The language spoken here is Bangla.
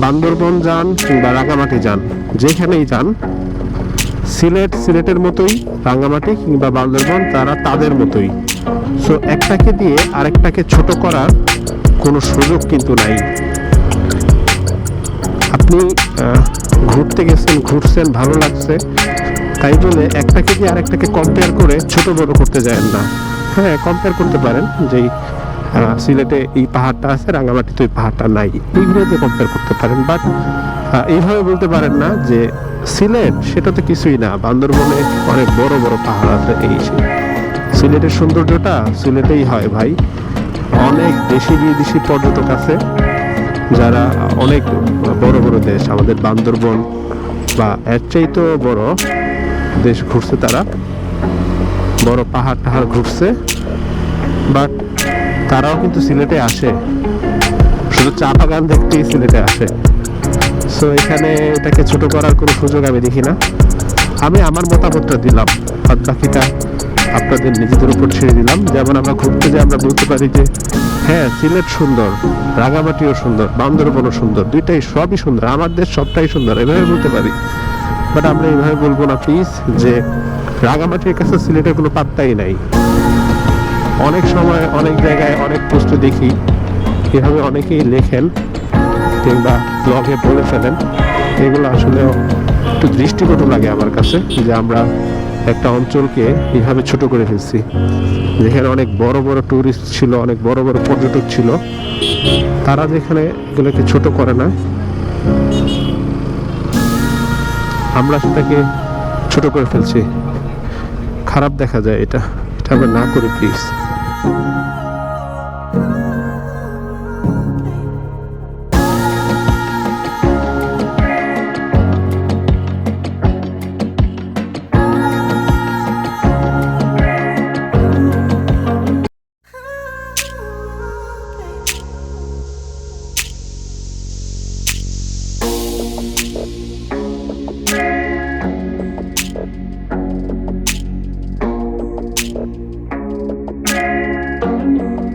বান্দরবন যান কিংবা রাঙামাটি যান, যেখানেই যান, সিলেটের মতোই রাঙামাটি কিংবা বান্দরবন তারা তাদের মতোই। সো একটাকে দিয়ে আরেকটাকে ছোট করার কোনো সুযোগ কিন্তু নাই। আপনি ঘুরতে গেছেন, ঘুরছেন, ভালো লাগছে, তাই বলে একটাকে দিয়ে আরেকটাকে কম্পেয়ার করে ছোট বড় করতে যাবেন না। হ্যাঁ, কম্পেয়ার করতে পারেন যে সিলেটে এই পাহাড়টা আছে, রাঙামাটিতে ওই পাহাড়টা নাই, এইগুলোতে কম্পেয়ার করতে পারেন। বাট এইভাবে বলতে পারেন না যে সিলেট সেটা তো কিছুই না, বান্দরবনে অনেক বড় বড় পাহাড় আছে। এই সিলেটের সৌন্দর্যটা সিলেটেই হয় ভাই। অনেক দেশি বিদেশি পর্যটক আছে যারা অনেক বড় বড় দেশ, আমাদের বান্দরবন বা এর চাইতেও বড় দেশ ঘুরছে, তারা বড় পাহাড় টাহাড় ঘুরছে। বাট তারাও কিন্তু সিলেটে আসে, শুধু চা বাগান দেখতেই সিলেটে আসে। সো এখানে এটাকে ছোট করার কোনো সুযোগ আমি দেখি না। আমি আমার মতামতটা দিলাম, বাদ বাকিটা আপনাদের নিজেদের উপর ছেড়ে দিলাম। যেমন আমরা ঘুরতে যাই, আমরা বলতে পারি যে হ্যাঁ সিলেট সুন্দর, রাঙামাটিও সুন্দর, বান্দরবনও সুন্দর, দুইটাই সবই সুন্দর, আমার দেশ সবটাই সুন্দর, এভাবে বলতে পারি। বাট আমরা এইভাবে বলবো না প্লিজ যে রাঙামাটির কাছে সিলেটের কোনো পাত্তাই নাই। অনেক সময় অনেক জায়গায় অনেক পোস্টে দেখি এভাবে অনেকেই লেখেন কিংবা ব্লগে বলে ফেলেন, এগুলো আসলে একটু দৃষ্টিকটু লাগে আমার কাছে, যে আমরা একটা অঞ্চলকে এইভাবে ছোট করে ফেলছি। যেখানে অনেক বড় বড় ট্যুরিস্ট ছিল, অনেক বড় বড় পর্যটক ছিল, তারা যেখানে এগুলোকে ছোট করে না, আমরা সেটাকে ছোট করে ফেলছি। খারাপ দেখা যায়, এটা আমরা না করি প্লিজ।